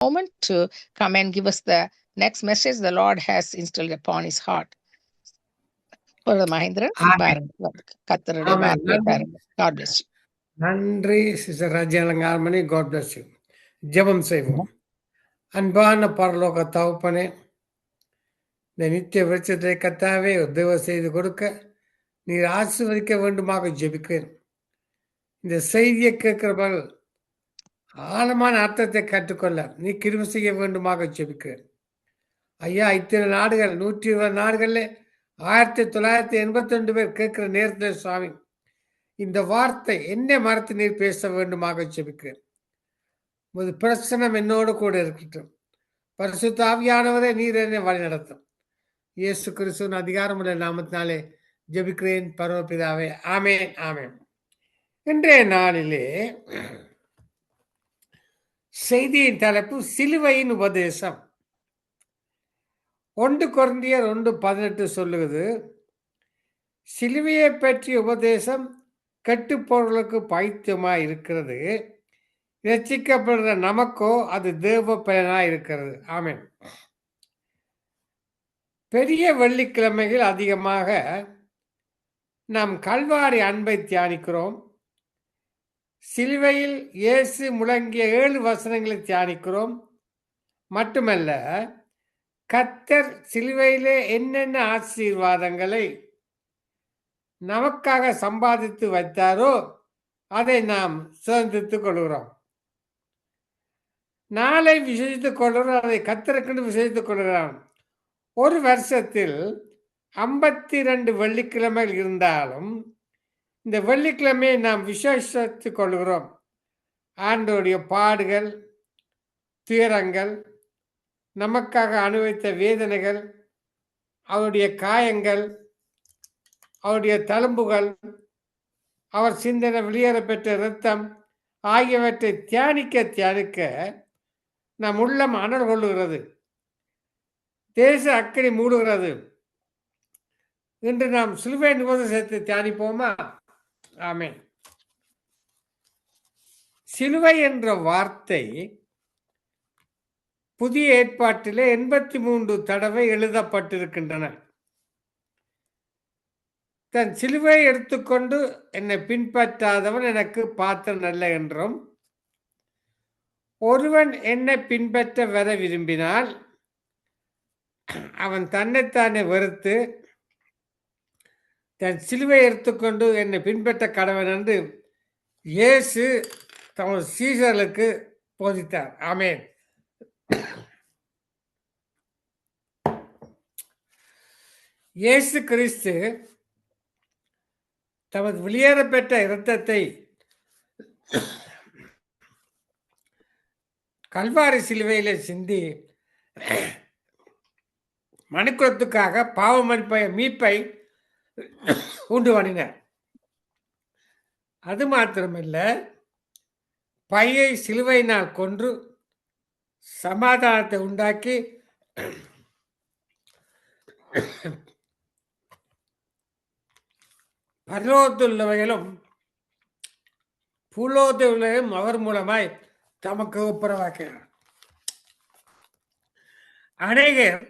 moment to come and give us the next message the Lord has instilled upon his heart. Mahendran பாருங்க, கர்த்தருடைய வார்த்தையை பாருங்க. God bless you. நன்றி sister ராஜ்யாலங்காரமணி. God bless you. ஜெபம் செய்வோம். அன்பான பரலோக தகப்பனே, இந்த நித்திய வெளிச்சத்தை கர்த்தாவே உதவி செய்து கொடுக்க நீர் ஆசீர்வதிக்க வேண்டுமாக ஜெபிக்கிறேன். இந்த செய்தியை கேட்கிறவர்கள் ஆழமான அர்த்தத்தை கற்றுக்கொள்ள நீ கிருபை செய்ய வேண்டுமாக ஜெபிக்கிறேன். ஐயா, இத்தனை நாடுகள் 120 நாடுகளில் 1982 பேர் கேட்கிற நேரத்தில் சுவாமி இந்த வார்த்தை என்னை மறத்து நீர் பேச வேண்டுமாக ஜெபிக்கிறேன். உமது பிரசனம் என்னோடு கூட இருக்கட்டும். பரிசுத்த ஆவியானவரே நீர் என்னை வழி நடத்தும். இயேசு கிறிஸ்துவின் அதிகாரமுள்ள நாமத்தினாலே ஜெபிக்கிறேன் பரமபிதாவே. ஆமென், ஆமென். இன்றைய நாளிலே செய்தியின் தலைப்பு சிலுவையின் உபதேசம். 1 கொரிந்தியர் 1:18 சொல்லுகிறது, சிலுவையை பற்றிய உபதேசம் கெட்டுப்பொருளுக்கு பைத்தியமாய் இருக்கிறது, ரட்சிக்கப்படுற நமக்கோ அது தேவ பலனாய் இருக்கிறது. ஆமென். பெரிய வெள்ளிக்கிழமைகள் அதிகமாக நாம் கல்வாரி அன்பை தியானிக்கிறோம். சிலுவையில் இயேசு முழங்கிய 7 வசனங்களை தியானிக்கிறோம். மட்டுமல்ல, கர்த்தர் சிலுவையிலே என்னென்ன ஆசீர்வாதங்களை நமக்காக சம்பாதித்து வைத்தாரோ அதை நாம் சுதந்திரித்துக் கொள்கிறோம். நாளை விசேஷித்துக் கொள்கிறோம், அதை கர்த்தருக்கென்று விசேஷித்துக் கொள்கிறோம். ஒரு வருஷத்தில் 52 வெள்ளிக்கிழமைகள் இருந்தாலும் இந்த வெள்ளிக்கிழமையை நாம் விசேஷித்துக் கொள்கிறோம். ஆண்டவருடைய பாடுகள், துயரங்கள், நமக்காக அனுபவித்த வேதனைகள், அவருடைய காயங்கள், அவருடைய தழும்புகள், அவர் சிந்தனை வெளியேற பெற்ற இரத்தம் ஆகியவற்றை தியானிக்க நம் உள்ளம் அனல் கொள்ளுகிறது, தேச அக்கினி மூடுகிறது. இன்று நாம் சிலுவை உபதேசத்தை தியானிப்போமா? ஆமென். சிலுவை என்ற வார்த்தை புதிய ஏற்பாட்டிலே 83 தடவை எழுதப்பட்டிருக்கின்றன. தன் சிலுவை எடுத்துக்கொண்டு என்னை பின்பற்றாதவன் எனக்கு பாத்திரன் அல்ல என்றும், ஒருவன் என்னை பின்பற்ற வர விரும்பினால் அவன் தன்னைத்தானே வெறுத்து தன் சிலுவை எடுத்துக்கொண்டு என்னை பின்பற்ற கடவன் என்று இயேசு தமது சீஷர்களுக்கு போதித்தார். ஆமென். இயேசு கிறிஸ்து தமது வெளியேறப்பெற்ற இரத்தத்தை கல்வாரி சிலுவையிலே சிந்தி மனுக்குலத்துக்காக பாவ மீட்பை உண்டு பண்ணினார். அது மாத்திரமல்ல, பையை சிலுவையினால் கொன்று சமாதானத்தை உண்டாக்கி பரலோகத்துள்ளவைகளும் பூலோகத்துள்ளவையும் அவர் மூலமாய் தமக்கு ஒப்புரவாக்கிறார். அநேகர்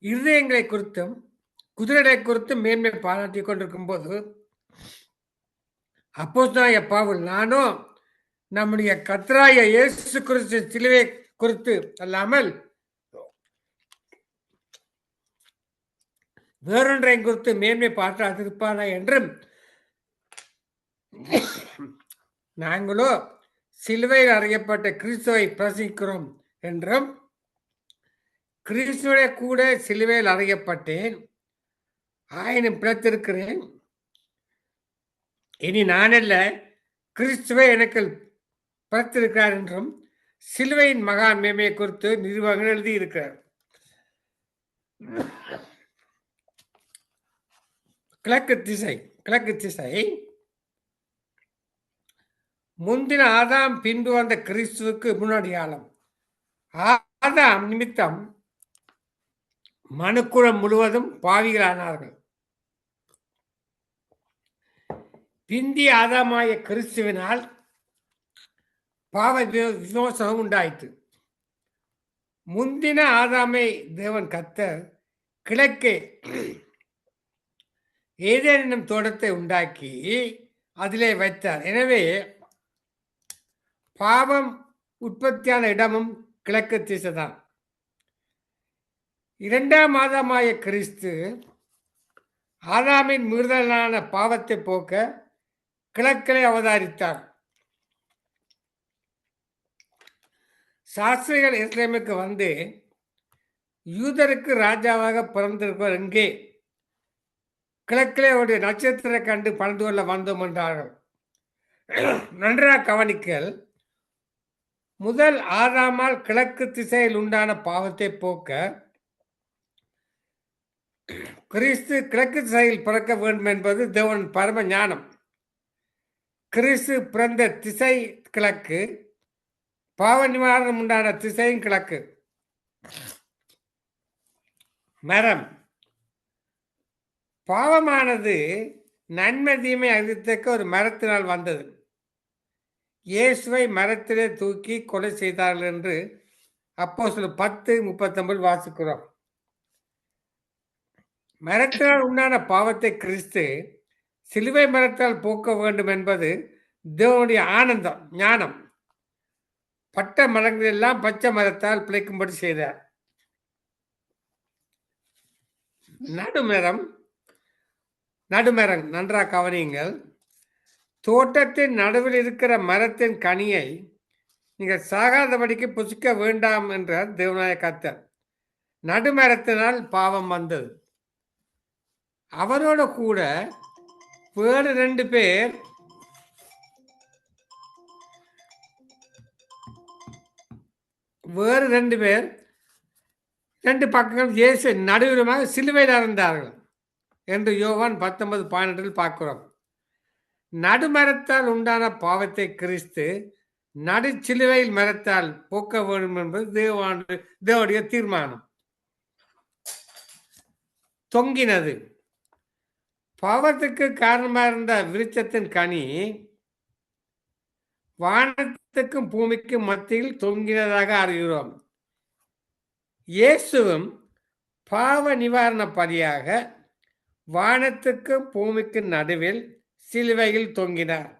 இருதயங்களை குறித்தும் குதிரைகளை குறித்தும் மேன்மை பாராட்டி கொண்டிருக்கும் போது அப்போஸ்தலனாகிய பவுல், நானோ நம்முடைய கர்த்தராகிய இயேசு கிறிஸ்து சிலுவை குறித்து அல்லாமல் வேறொன்றை குறித்து மேன்மை பாராட்டிருப்பானா என்றும், நாங்களோ சிலுவையில் அறையப்பட்ட கிறிஸ்துவை பிரசங்கிக்கிறோம் என்றும், கிறிஸ்துவை கூட சிலுவையில் அறையப்பட்டேன், ஆயினும் பிழைத்திருக்கிறேன், இனி நானல்ல கிறிஸ்துவை எனக்கு பிழைத்திருக்கிறார் என்றும் சிலுவையின் மகான் மேன்மையை குறித்து நிறுவனங்கள் எழுதியிருக்கிறார். கிழக்கு திசை முந்தின ஆதாம் பின்பு வந்த கிறிஸ்துவுக்கு முன்னடையாளம். ஆதாம் நிமித்தம் மனுக்குலம் முழுவதும் பாவிகளானார்கள். பிந்திய ஆதாமாய கிறிஸ்துவினால் பாவ விமோசனம் உண்டாயிற்று. முந்தின ஆதாமை தேவன் கர்த்தர் கிழக்கே ஏதேனும் தோட்டத்தை உண்டாக்கி அதிலே வைத்தார். எனவே பாவம் உற்பத்தியான இடமும் கிழக்கு திசைதான். இரண்டாம் ஆதாமாய கிறிஸ்து ஆதாமின் மீறுதலான பாவத்தை போக்க கிழக்கிலே அவதாரித்தார். சாஸ்திரிகள் எருசலேமுக்கு வந்து யூதருக்கு ராஜாவாக பிறந்திருப்பவர் எங்கே? கிழக்கிலே ஒரு நட்சத்திரம் கண்டு பணிந்து கொள்ள வந்தோம் என்றார்கள். நன்றாக கவனிக்கல். முதல் ஆதாமால் கிழக்கு திசையில் உண்டான பாவத்தை போக்க கிறிஸ்து கிழக்கு திசையில் பிறக்க வேண்டும் என்பது தேவன் பரம ஞானம். கிறிஸ்து பிறந்த திசை கிழக்கு, பாவ நிவாரணம் உண்டான திசையும் கிழக்கு. மரம் பாவமானது நன்மை தீமை அறிவித்தக்க ஒரு மரத்தினால் வந்தது. இயேசுவை மரத்திலே தூக்கி கொலை செய்தார்கள் என்று அப்போஸ்தலர் 10:39 வாசிக்கிறோம். மரத்தினால் உண்டான பாவத்தை கிறிஸ்து சிலுவை மரத்தால் போக்க வேண்டும் என்பது தேவனுடைய ஆனந்தம், ஞானம். பட்ட மரங்கள் எல்லாம் பச்சை மரத்தால் பிழைக்கும்படி செய்தார். நடுமரம் நன்றாக கவனியுங்கள். தோட்டத்தின் நடுவில் இருக்கிற மரத்தின் கனியை நீங்கள் சாகாதபடிக்கு புசிக்க வேண்டாம் என்றார் தேவனாய கர்த்தர். நடுமரத்தினால் பாவம் வந்தது. அவரோட கூட வேறு ரெண்டு பேர் ரெண்டு பக்கங்கள் இயேசு நடுவிலுமாக சிலுவையில் இருந்தார்கள் என்று யோவான் 19:12 பார்க்கிறோம். நடுமரத்தால் உண்டான பாவத்தை கிறிஸ்து நடுச்சிலுவையில் மரத்தால் போக்க வேண்டும் என்பது தேவனுடைய தீர்மானம். தொங்கினது பாவத்துக்கு காரணமாக இருந்த விருட்சத்தின் கனி வானத்துக்கும் பூமிக்கும் மத்தியில் தொங்கினதாக அறிகிறோம். இயேசுவும் பாவ நிவாரண பலியாக வானத்துக்கும் பூமிக்கும் நடுவில் சிலுவையில் தொங்கினார்.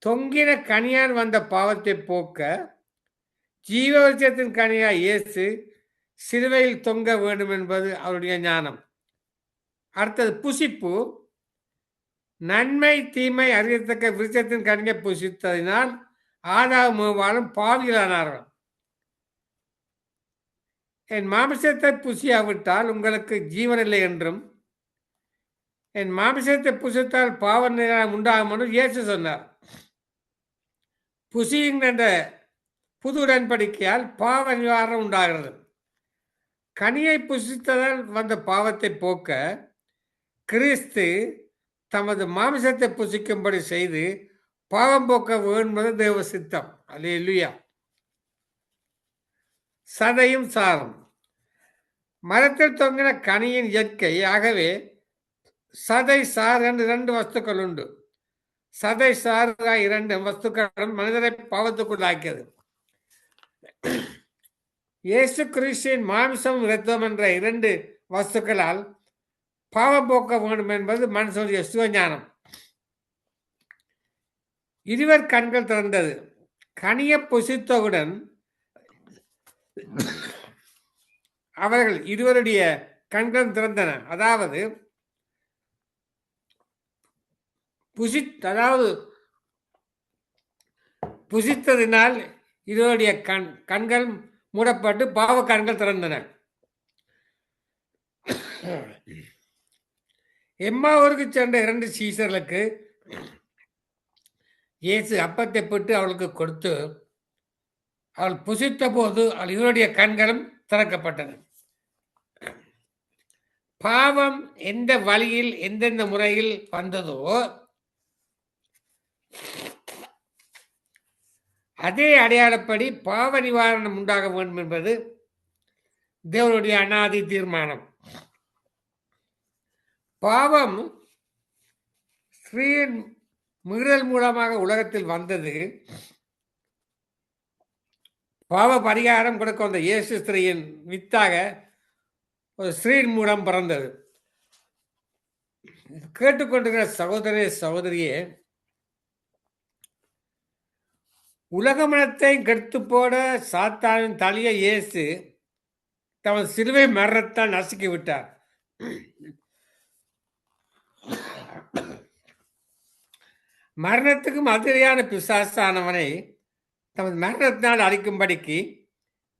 தொங்கின கனியால் வந்த பாவத்தை போக்க ஜீவவிருட்சத்தின் கனியாய் இயேசு சிலுவையில் தொங்க வேண்டும் என்பது அவருடைய ஞானம். அடுத்தது புசிப்பு. நன்மை தீமை அறியத்தக்க விருட்சத்தின் கனியை புசித்ததினால் ஆதாமும் ஏவாளும் பாவிகளானார்கள். என் மாமிசத்தை புசியாவிட்டால் உங்களுக்கு ஜீவன் இல்லை என்றும், என் மாமிசத்தை புசித்தால் பாவ நிலை உண்டாகும் என்று இயேசு சொன்னார். புசியுங்கிற புது உடன்படிக்கையால் பாவ நிவாரணம் உண்டாகிறது. கனியை புசித்ததால் வந்த பாவத்தை போக்க கிறிஸ்து தமது மாமிசத்தை புசிக்கும்படி செய்து பாவம் போக்க வேண்டுவது தேவ சித்தம். அல்லேலூயா. சதையும் சாரும். மரத்தில் தொங்கின கனியின் இயற்கை. ஆகவே சதை சார் என்று 2 வஸ்துக்கள் உண்டு. சதை சார் 2 வஸ்துக்களும் மனிதரை பாவத்துக்குள்ளாக்கியது. இயேசு கிறிஸ்துவின் மாமிசம் இரத்தம் என்ற 2 வஸ்துக்களால் பாவம் போக்க வேண்டும் என்பது மனுஷனுடைய சுயஞானம். இருவர் கண்கள் திறந்தது. கனியை புசித்தவுடன் அவர்கள் இருவருடைய கண்கள் திறந்தன. அதாவது புசித்ததினால் இருவருடைய கண்கள் மூடப்பட்டு பாவ கண்கள் திறந்தன. எம்மாவூருக்கு சென்ற 2 சீசர்களுக்கு இயேசு அப்பத்தை பெற்று அவளுக்கு கொடுத்து அவள் புசித்த போது அவள் இவருடைய கண்களும் திறக்கப்பட்டன. பாவம் எந்த வழியில் எந்தெந்த முறையில் வந்ததோ அதே அடையாளப்படி பாவ நிவாரணம் உண்டாக வேண்டும் என்பது தேவனுடைய அனாதி தீர்மானம். பாவம் ஸ்ரீயின் மீறல் மூலமாக உலகத்தில் வந்தது. பாவ பரிகாரம் கொடுக்க வந்த இயேசு ஸ்திரீயின் வித்தாக ஒரு ஸ்திரீயின் மூலம் பிறந்தது. கேட்டுக்கொண்டிருக்கிற சகோதரே சகோதரியே, உலகமனத்தை கெடுத்து போட சாத்தானின் தலையை இயேசு தமது சிலுவை மரணத்தால் நசுக்கி விட்டார். மரணத்துக்கும் அதிரையான பிசாசானவனை தமது மரணத்தினால் அழிக்கும்படிக்கு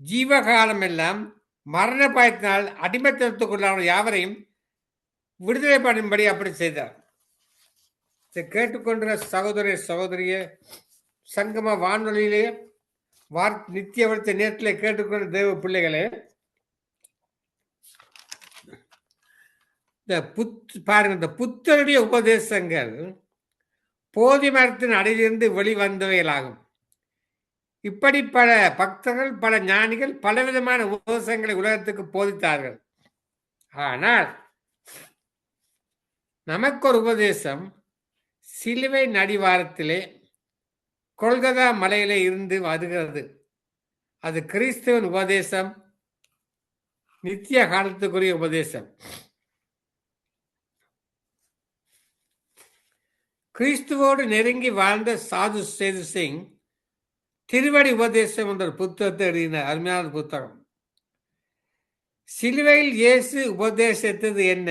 ஜீவகாலம் எல்லாம் மரண பயத்தினால் அடிமைத்தனத்துக்குள்ளான யாவரையும் விடுதலை பண்ணும்படி அப்படி செய்தார். கேட்டுக்கொண்ட சகோதர சகோதரியே, சங்கம வானொலியிலே நித்திய வளர்த்த நேரத்தில் கேட்டுக்கொண்ட தேவ பிள்ளைகளே, பாருங்க, இந்த புத்தருடைய உபதேசங்கள் போதி மரத்தின் அடியிலிருந்து வெளிவந்தவைகளாகும். இப்படி பல பக்தர்கள், பல ஞானிகள் பலவிதமான உபதேசங்களை உலகத்துக்கு போதித்தார்கள். ஆனால் நமக்கு ஒரு உபதேசம் சிலுவை நடிவாரத்திலே கொல்கத்தா மலையிலே இருந்து வருகிறது. அது கிறிஸ்துவின் உபதேசம், நித்திய காலத்துக்குரிய உபதேசம். கிறிஸ்துவோடு நெருங்கி வாழ்ந்த சாது சேது சிங் திருவடி உபதேசம் என்ற புத்தகத்தை எழுதினார். அருமையான புத்தகம். சிலுவையில் இயேசு உபதேசித்தது என்ன?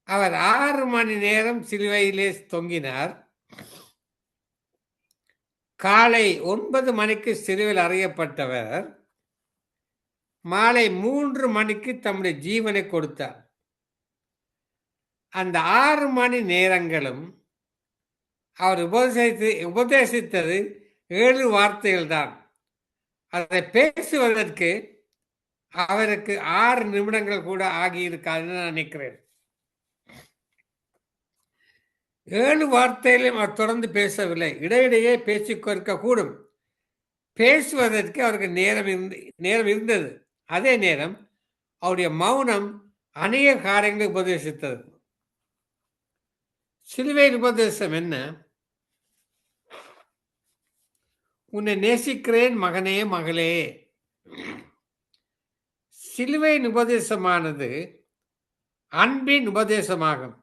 அவர் 6 மணி நேரம் சிலுவையிலே தொங்கினார். காலை 9 மணிக்கு சிலுவையில் அறையப்பட்டவர் மாலை 3 மணிக்கு தம்முடைய ஜீவனை கொடுத்தார். அந்த 6 மணி நேரங்களும் அவர் உபதேசித்தது 7 வார்த்தைகள் தான். அதை பேசுவதற்கு அவருக்கு 6 நிமிடங்கள் கூட ஆகியிருக்காதுன்னு நான் நினைக்கிறேன். 7 வார்த்தையிலும் அவர் தொடர்ந்து பேசவில்லை. இடையிடையே பேசிக்கொடுக்க கூடும். பேசுவதற்கு அவருக்கு நேரம் இருந்தது. அதே நேரம் அவருடைய மௌனம் அநேக காரியங்களை உபதேசித்தது. சிலுவையின் உபதேசம் என்ன? உன்னை நேசிக்கிறேன் மகனே மகளே. சிலுவையின் உபதேசமானது அன்பின் உபதேசமாகும்.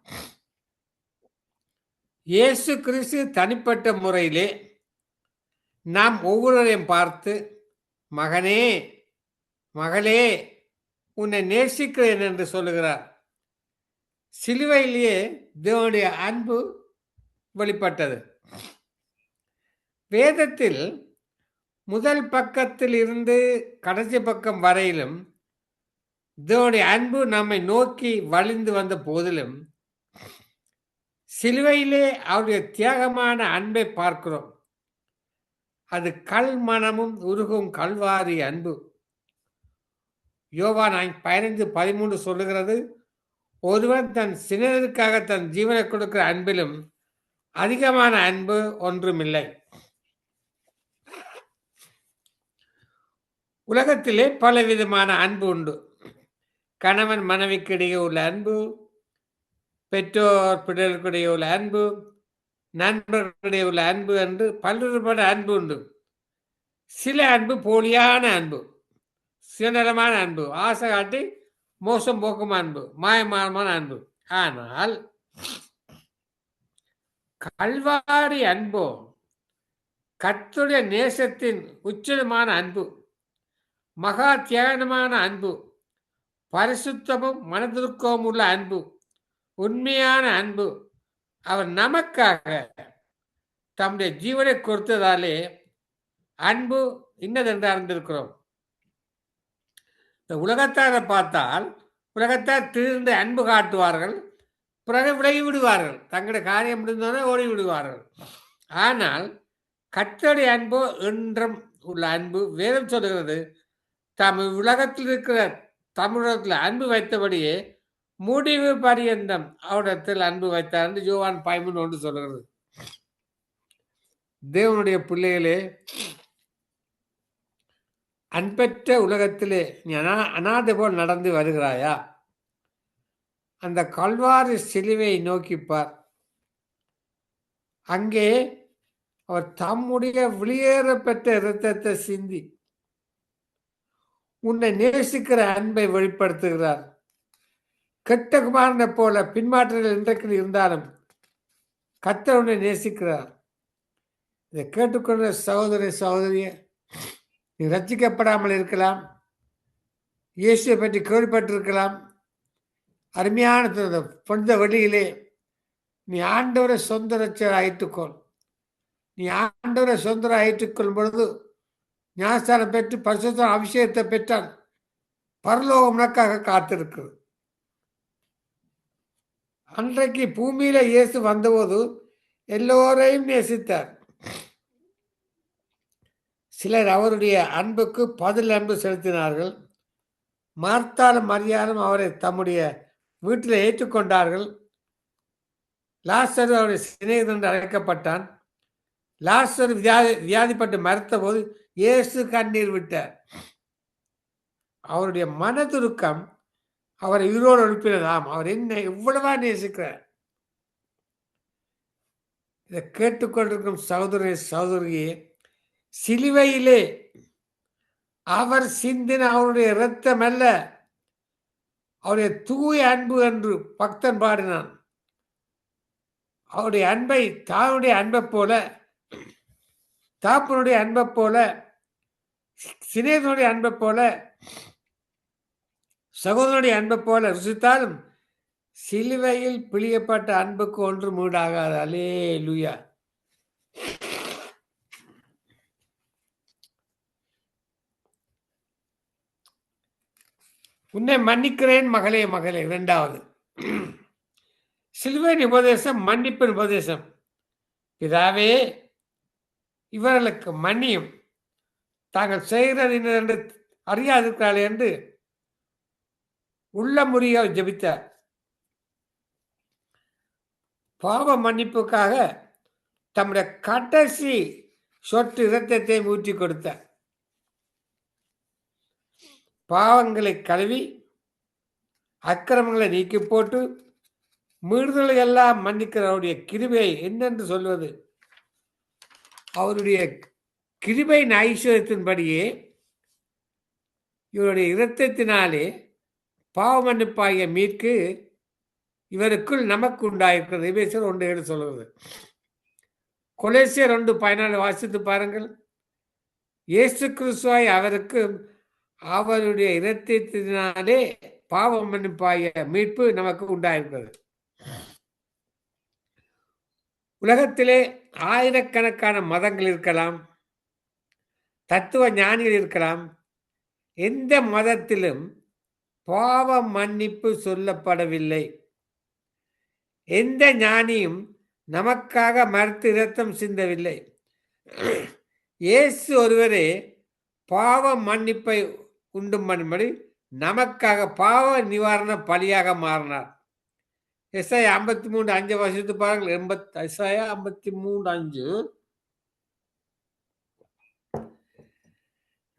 இயேசு கிறிஸ்து தனிப்பட்ட முறையிலே நாம் ஒவ்வொருவரையும் பார்த்து, மகனே மகளே உன்னை நேசிக்கிறேன் என்று சொல்லுகிறார். சிலுவையிலேயே தேவனுடைய அன்பு வெளிப்பட்டது. வேதத்தில் முதல் பக்கத்தில் இருந்து கடைசி பக்கம் வரையிலும் தேவனுடைய அன்பு நம்மை நோக்கி வழிந்து வந்த போதிலும் சிலுவையிலே அவருடைய தியாகமான அன்பை பார்க்கிறோம். அது கல் மனமும் உருகும் கல்வாரி அன்பு. யோவான் 15:13 சொல்லுகிறது, ஒருவன் தன் சினருக்காக தன் ஜீவனை கொடுக்கிற அன்பிலும் அதிகமான அன்பு ஒன்றுமில்லை. உலகத்திலே பலவிதமான அன்பு உண்டு. கணவன் மனைவிக்கு இடையே உள்ள அன்பு, பெற்றோர் பிள்ளைகளுக்கிடையே உள்ள அன்பு, நண்பர்களிடையே உள்ள அன்பு என்று பல்வேறுபட்ட அன்பு உண்டு. சில அன்பு போலியான அன்பு, சுயநலமான அன்பு, ஆசை காட்டி மோசம் போக்கும் அன்பு, மாயமான அன்பு. ஆனால் கல்வாரி அன்போ கர்த்தருடைய நேசத்தின் உச்சமான அன்பு, மகா தியாகமான அன்பு, பரிசுத்தமும் மனதிற்கும் உள்ள அன்பு, உண்மையான அன்பு. அவர் நமக்காக தம்முடைய ஜீவனை கொடுத்ததாலே அன்பு இன்னதென்று அறிந்திருக்கிறோம். இந்த உலகத்தாரை பார்த்தால் உலகத்தார் திடீர்ந்து அன்பு காட்டுவார்கள், பிறகு விலகி விடுவார்கள், தங்களுடைய காரியம் முடிந்தோன்னே ஓடி விடுவார்கள். ஆனால் கர்த்தருடைய அன்பு என்றும் உள்ள அன்பு. வேதம் சொல்லுகிறது, உலகத்தில் இருக்கிற தமிழகத்தில் அன்பு வைத்தபடியே முடிவு பரியந்தம் அவரிடத்தில் அன்பு வைத்தார் என்று யோவான் 13:1 சொல்லுகிறது. தேவனுடைய பிள்ளைகளே, அன்பற்ற உலகத்திலே நீ அனாதை போல் நடந்து வருகிறாயா? அந்த கல்வாரி சிலுவையை நோக்கிப்பார். அங்கே அவர் தம்முடைய வெளியேற பெற்ற இரத்தத்தை சிந்தி உன்னை நேசிக்கிற அன்பை வெளிப்படுத்துகிறார். கெட்ட குமாரனை போல பின்மாற்றங்கள் இன்றைக்கு இருந்தாலும் கர்த்தர் உன்னை நேசிக்கிறார். இதை கேட்டுக்கொண்ட சகோதரி சகோதரிய, நீ ரட்சிக்கப்படாமல் இருக்கலாம், இயேசுவை பற்றி கேள்விப்பட்டிருக்கலாம். அருமையான பொழுத வழியிலே நீ ஆண்டவரை சொந்த ரட்சகரை ஆயிட்டுக்கொள். நீ ஆண்டவரை சொந்த ஆயிட்டுக்கொள்ளும் பொழுது ஞானஸ்தானம் பெற்று பரிசுத்த அபிஷேகத்தை பெற்றால் பரலோகம் உனக்காக காத்திருக்கிறது. அன்றைக்கு பூமியில இயேசு வந்தபோது எல்லோரையும் நேசித்தார். சிலர் அவருடைய அன்புக்கு பதில் அன்பு செலுத்தினார்கள். மார்த்தாலும் மரியாலும் அவரை தம்முடைய வீட்டில் ஏற்றுக்கொண்டார்கள். லாசரு அவருடைய சிநேகிதன் என்று அழைக்கப்பட்டான். லாசரு வியாதிப்பட்டு மறுத்த போது இயேசு கண்ணீர் விட்டார். அவருடைய மனதுருக்கம் அவரை உயிரோடு எழுப்பினதாம். அவர் என்ன இவ்வளவா நேசிக்கிறார். இதை கேட்டுக்கொண்டிருக்கும் சகோதரி சகோதரியே, சிலுவையிலே அவர் சிந்தின அவருடைய இரத்தம் அல்ல, அவருடைய தூய அன்பு என்று பக்தன் பாடினான். அவருடைய அன்பை தானுடைய அன்பை போல, தாப்பனுடைய அன்பை போல, சிநேகனுடைய அன்பை போல, சகோதரனுடைய அன்பை போல ருசித்தாலும் சிலுவையில் பிழியப்பட்ட அன்புக்கு ஒன்று மூடாகாது. அல்லேலூயா. உன்னை மன்னிக்கிறேன் மகளே மகளே. இரண்டாவது சிலுவையின் உபதேசம், மன்னிப்பின் உபதேசம். பிதாவே, இவர்களுக்கு மன்னியும், தாங்கள் செய்கிறது என்று அறியாதிருக்கிறார்கள் என்று உள்ள முறிய ஜெபித்தார். பாவ மன்னிப்புக்காக தம்முடைய கடைசி சொட்டு இரத்தத்தை ஊற்றி கொடுத்தார். பாவங்களை கழுவி அக்கிரமங்களை நீக்கி போட்டு மீறுதலை எல்லாம் மன்னிக்கிற அவருடைய கிருபை என்னென்று சொல்வது? அவருடைய கிருபையின் ஐஸ்வர்யத்தின்படியே இவருடைய இரத்தத்தினாலே பாவ மன்னிப்பாகிய மீட்கு இவருக்குள் நமக்கு உண்டாயிருக்கிறது. எபேசியர் 1:7 சொல்கிறது. கொலோசியர் 2:14 வாசித்து பாருங்கள். இயேசு கிறிஸ்துவாய் அவருக்கு அவருடைய இரத்தத்தினாலே பாவ மன்னிப்பாகிய மீட்பு நமக்கு உண்டாயிருக்கிறது. உலகத்திலே ஆயிரக்கணக்கான மதங்கள் இருக்கலாம், தத்துவ ஞானிகள் இருக்கலாம். எந்த மதத்திலும் பாவ மன்னிப்பு சொல்லப்படவில்லை. எந்த ஞானியும் நமக்காக மறுத்து இரத்தம் சிந்தவில்லை. இயேசு ஒருவரே பாவ மன்னிப்பை உண்டு பண்ணும்படி நமக்காக பாவ நிவாரண பலியாக மாறினார். எஸ்ஐயா 53:5 வாசித்து பாருங்கள். எஸ்ஐயா 53:5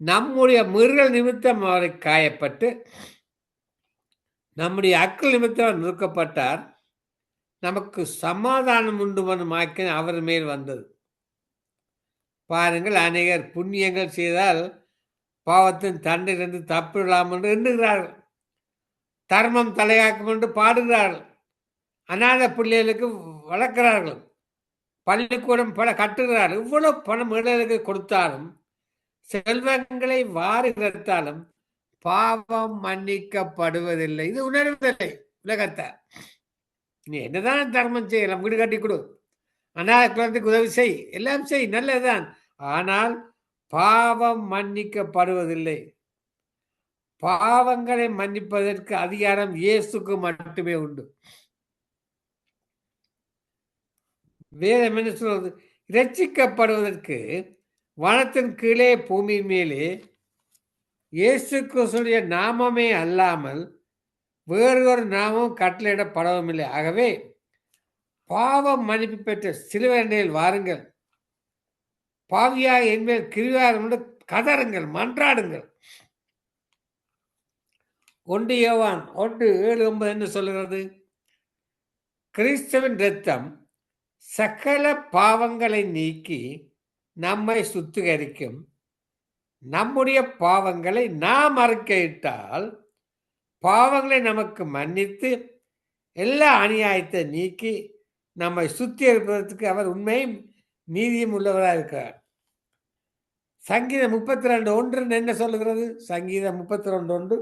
நம்முடைய மீறுதல் நிமித்தம் அவரை காயப்பட்டு நம்முடைய அக்கிரம நிமித்தம் நொறுக்கப்பட்டார், நமக்கு சமாதானம் உண்டு பண்ணும் ஆக்கினை அவர் மேல் வந்தது. பாருங்கள், அநேகர் புண்ணியங்கள் செய்தால் பாவத்தின் தண்டையிலிருந்து தப்பிடலாம் என்று எண்ணுகிறார்கள். தர்மம் தலையாக்கும் என்று பாடுகிறார்கள். அநாத பிள்ளைகளுக்கு வளர்க்கிறார்கள். பள்ளிக்கூடம் பல கட்டுகிறார்கள். இவ்வளவு பணம் ஏழைகளுக்கு கொடுத்தாலும் செல்வங்களை வாரி இறைத்தாலும் பாவம் மன்னிக்கப்படுவதில்லை. இது உணர்வதில்லை உலகத்தார். நீ என்னதான் தர்மம் செய்யலாம், வீடு கட்டி கொடு, அநாத குழந்தைக்கு உதவி செய், எல்லாம் செய், நல்லதுதான். ஆனால் பாவம் மன்னிக்கப்படுவதில்லை. பாவங்களை மன்னிப்பதற்கு அதிகாரம் இயேசுக்கு மட்டுமே உண்டு. வேதம் என்ன சொல்றது? இரட்சிக்கப்படுவதற்கு வானத்தின் கீழே பூமி மேலே இயேசு கிறிஸ்துடைய நாமமே அல்லாமல் வேறு ஒரு நாமம் கட்டளையிடப்படவும் இல்லை. ஆகவே பாவம் மன்னிப்பு பெற்ற சிலுவையில் வாருங்கள், பாவியாக என்மேல் கிருபையாயிரும் என்று கதறுங்கள், மன்றாடுங்கள். 1 யோவான் 1:7-9 என்ன சொல்லுகிறது? கிறிஸ்துவின் இரத்தம் சகல பாவங்களை நீக்கி நம்மை சுத்திகரிக்கும். நம்முடைய பாவங்களை நாம் அறிக்கையிட்டால் பாவங்களை நமக்கு மன்னித்து எல்லா அநியாயத்தை நீக்கி நம்மை சுத்திகரிப்பதற்கு அவர் உண்மையும் நீதியும் உள்ளவராக இருக்கிறார். சங்கீதம் 32:1 என்ன சொல்லுகிறது? சங்கீதம் 32:1,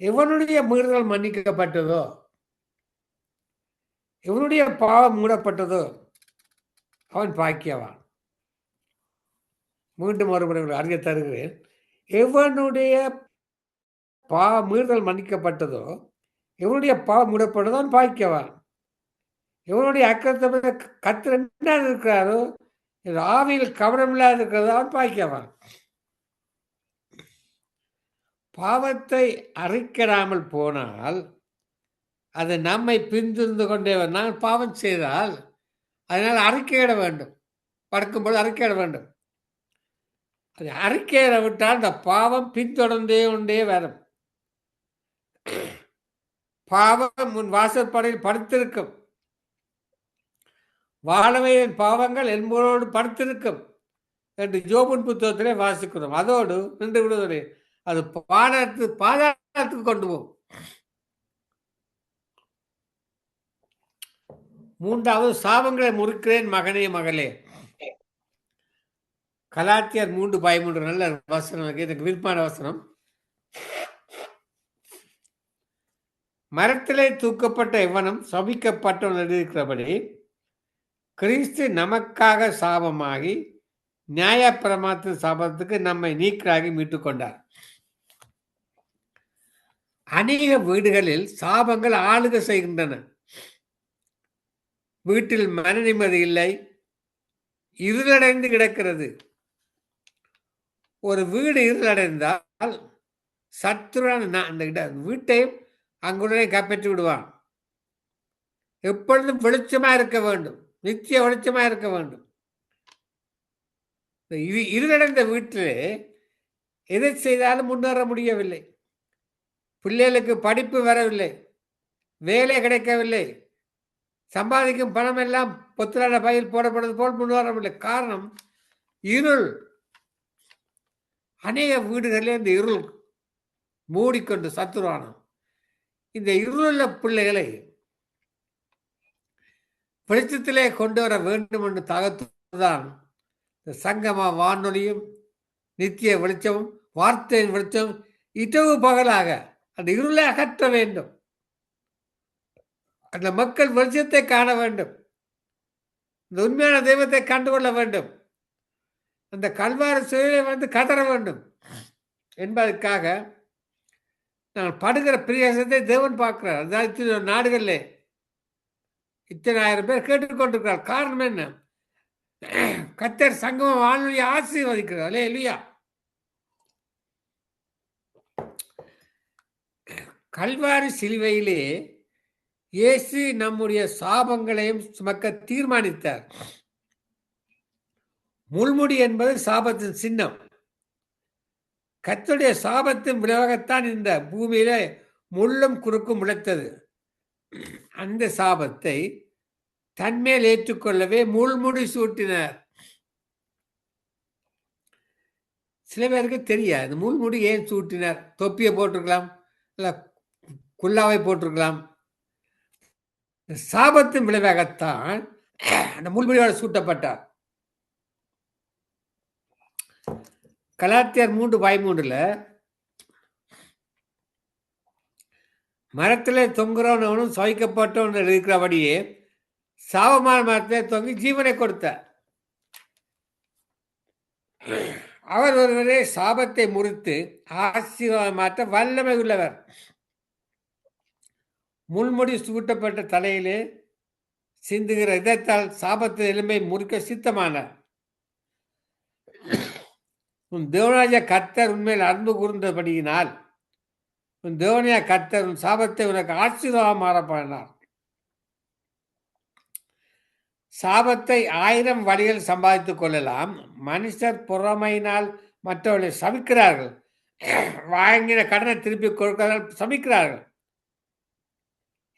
எவனுடைய மீறுதல் மன்னிக்கப்பட்டதோ, எவனுடைய பாவம் மூடப்பட்டதோ அவன் பாக்கியவான். மீண்டும் மறுபடி அறிய தருகிறேன். எவனுடைய மீறுதல் மன்னிக்கப்பட்டதோ, எவனுடைய பாவம் மூடப்பட்டதோ அவன் பாக்கியவான். எவனுடைய அக்கிரத்தை கர்த்தர் என்ன இருக்கிறாரோ, ஆவியில் கவனம் இல்லாத இருக்கிறதோ அவன் பாக்கியவான். பாவத்தை அறிக்கிறாமல் போனால் அது நம்மை பின்தொடர்ந்து கொண்டே நான் பாவம் செய்தால் அதனால் அறிக்கையிட வேண்டும். படுக்கும்போது அறிக்கையிட வேண்டும். அது அறிக்கையிட விட்டால் அந்த பாவம் பின்தொடர்ந்தே கொண்டே வரும். பாவம் உன் வாசற்படையில் படுத்திருக்கும். வாழவையின் பாவங்கள் என்போடு படுத்திருக்கும் என்று யோபின் புத்தகத்திலே வாசிக்கிறோம். அதோடு நின்று விடுவதே அது பாதாளத்துக்கு கொண்டு போகும். மூன்றாவது, சாபங்களை முறிக்கிறேன் மகனே மகளே. கலாத்தியர் 3:13 நல்ல வசனம், எனக்கு விருப்பமான வசனம். மரத்திலே தூக்கப்பட்ட எவனும் சபிக்கப்பட்டவன் எழுதியிருக்கிறபடி கிறிஸ்து நமக்காக சாபமாகி நியாயப்பிரமாணத்தின் சாபத்துக்கு நம்மை நீக்கராகி மீட்டுக் கொண்டார். அநேக வீடுகளில் சாபங்கள் ஆளுகை செய்கின்றன. வீட்டில் மன நிம்மதி இல்லை, இருளடைந்து கிடக்கிறது. ஒரு வீடு இருளடைந்தால் சத்துருவான அந்த வீட்டையும் அங்குடனே கைப்பற்றி விடுவான். எப்பொழுதும் வெளிச்சமா இருக்க வேண்டும், நித்திய வெளிச்சமா இருக்க வேண்டும். இருளடைந்த வீட்டிலே எதை செய்தாலும் முன்னேற முடியவில்லை. பிள்ளைகளுக்கு படிப்பு வரவில்லை, வேலை கிடைக்கவில்லை, சம்பாதிக்கும் பணம் எல்லாம் பொத்துலான பையில் போடப்படுவது போல் முன்னேறவில்லை. காரணம் இருள். அநேக வீடுகளிலே இந்த இருள் மூடிக்கொண்டு சத்துருவானம் இந்த இருளுள்ள பிள்ளைகளை வெளிச்சத்திலே கொண்டு வர வேண்டும் என்று தகத்துதான் சங்கமா வானொலியும் நித்திய வெளிச்சமும் வார்த்தையின் வெளிச்சம் இரவு பகலாக அந்த இருளை அகற்ற வேண்டும். அந்த மக்கள் வெளிச்சத்தை காண வேண்டும், இந்த உண்மையான தெய்வத்தை கண்டுகொள்ள வேண்டும், அந்த கல்வாரி சிலையை வந்து கதற வேண்டும் என்பதற்காக நான் படுகிற பிரயாசத்தை தேவன் பார்க்கிறார். அதாவது நாடுகளில் இத்தனை ஆயிரம் பேர் கேட்டுக்கொண்டிருக்கிறார். காரணம் என்ன? கர்த்தர் சங்கம வானொலியை ஆசீர்வதிக்கிறார். அல்லேலூயா. கல்வாரி சிலுவையிலே இயேசு நம்முடைய சாபங்களையும் சுமக்க தீர்மானித்தார். முள்முடி என்பது சாபத்தின் சின்னம். கர்த்தருடைய சாபத்தின் விளைவாகத்தான் இந்த பூமியில முள்ளும் குறுக்கும் முளைத்தது. அந்த சாபத்தை தன்மேல் ஏற்றுக்கொள்ளவே முள்முடி சூட்டினார். சில பேருக்கு தெரியாது முள்முடி ஏன் சூட்டினார். தொப்பியை போட்டிருக்கலாம், இல்லை குல்லாவை போட்டிருக்கலாம். சாபத்தின் விளைவாகத்தான் அந்த முள்முடியோட சூட்டப்பட்டார். கலாத்தியர் 3:13 மரத்திலே தொங்குறவனும் சவிக்கப்பட்டவன் இருக்கிறபடியே சாபமான மரத்திலே தொங்கி ஜீவனை கொடுத்தார். அவர் ஒருவரே சாபத்தை முறித்து ஆசீர்வாதம் மாற்ற வல்லமை உள்ளவர். முள்முடி சூட்டப்பட்ட தலையிலே சிந்துகிற இதத்தால் சாபத்தின் எலும்பை முறிக்க சித்தமானார். உன் தேவனாகிய கர்த்தர் உண்மையில் அன்பு கூர்ந்தபடியினால் உன் தேவனாகிய கர்த்தர் உன் சாபத்தை உனக்கு ஆசீர்வாதம் மாறப்படினார். சாபத்தை 1000 வழிகள் சம்பாதித்துக் கொள்ளலாம். மனுஷர் பொறாமையினால் மற்றவர்களை சபிக்கிறார்கள். வாங்கின கடனை திருப்பி கொடுக்கிறதால் சபிக்கிறார்கள்.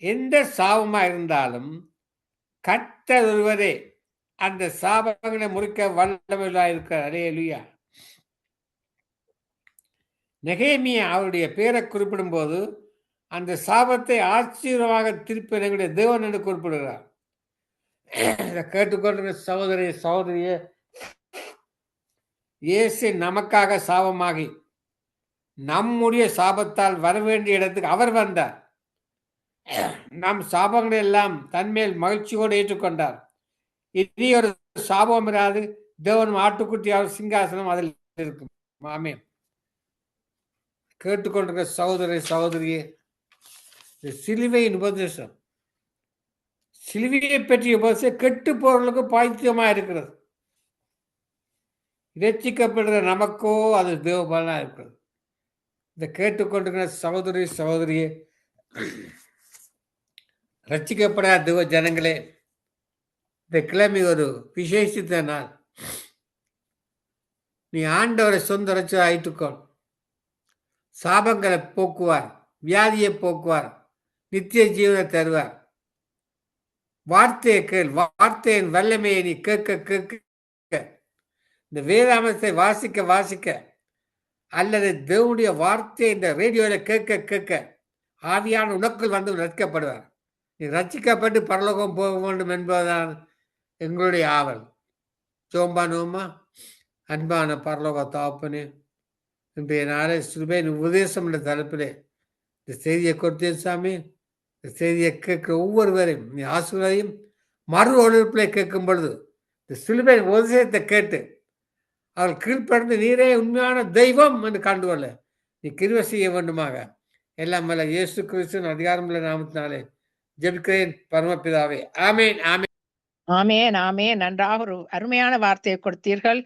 எந்த சாபமா இருந்தாலும் கர்த்தர் ஒருவரே அந்த சாபங்களை முறிக்க வல்லமையுள்ளாயிருக்கிறார். அல்லேலூயா. நெகேமியா அவருடைய பேரை குறிப்பிடும் போது அந்த சாபத்தை ஆச்சரியமாக திருப்பி எங்களுடைய தேவன் என்று குறிப்பிடுகிறார். இதை கேட்டுக்கொண்டிருக்கிற சகோதரி சகோதரியே, இயேசு நமக்காக சாபமாகி நம்முடைய சாபத்தால் வர வேண்டிய இடத்துக்கு அவர் வந்தார். நம் சாபங்களை எல்லாம் தன்மேல் மகிழ்ச்சியோடு ஏற்றுக்கொண்டார். இனி ஒரு சாபம் இராது. தேவன் ஆட்டுக்குட்டி அவர் சிங்காசனம் அதில் இருக்கும். ஆமென். கேட்டுக்கொண்டிருக்கிற சகோதரி சகோதரியே, இந்த சிலுவையின் உபதேசம், சிலுவையை பற்றிய உபதேசம் கெட்டு போறவர்களுக்கு பாய்த்தியமா இருக்கிறது. இரட்சிக்கப்படுகிற நமக்கோ அது தேவபலனா இருக்கிறது. இதை கேட்டுக்கொண்டிருக்கிற சகோதரி சகோதரியே, ரட்சிக்கப்படாத தேவ ஜனங்களே, இந்த கிழமை ஒரு விசேஷித்த நாள். நீ ஆண்டவரை சொந்த ரட்சகராக ஆயிட்டுக்கொள். சாபங்களை போக்குவார், வியாதியை போக்குவார், நித்திய ஜீவனை தருவார். வார்த்தையை கேள், வார்த்தையின் வல்லமையை நீ கேட்க கேட்க, இந்த வேதாமத்தை வாசிக்க வாசிக்க, அல்லது தேவனுடைய வார்த்தையை இந்த ரேடியோவில் கேட்க கேட்க, ஆவியான உனக்குள் வந்து ரட்சிக்கப்படுவார். நீ ரட்சிக்கப்பட்டு பரலோகம் போக வேண்டும் என்பதுதான் எங்களுடைய ஆவல். சோம்பா நோமா, அன்பான பரலோக தாப்பனே, இன்றைய நாளை சிறுபேன் உபதேசம் என்ற தலைப்பிலே இந்த செய்தியை கொடுத்தேன் சாமி. இந்த செய்தியை கேட்கிற ஒவ்வொருவரையும் நீ ஆசிரியரையும் மறு ஒழிப்பிலே கேட்கும் பொழுது இந்த சிலுவை உபதேசத்தை கேட்டு அவள் கீழ்ப்படுத்து நீரே உண்மையான தெய்வம் என்று கண்டுகொள்ள நீ கிருபை செய்ய வேண்டுமாக. எல்லாம் வல்ல இயேசு கிறிஸ்துவின் அதிகாரமுள்ள நாமத்தினாலே ஜெபிக்கிறேன் பரமபிதாவே. ஆமேன் ஆமேன் ஆமென், ஆமென். நன்றாக ஒரு அருமையான வார்த்தையை கொடுத்தீர்கள்.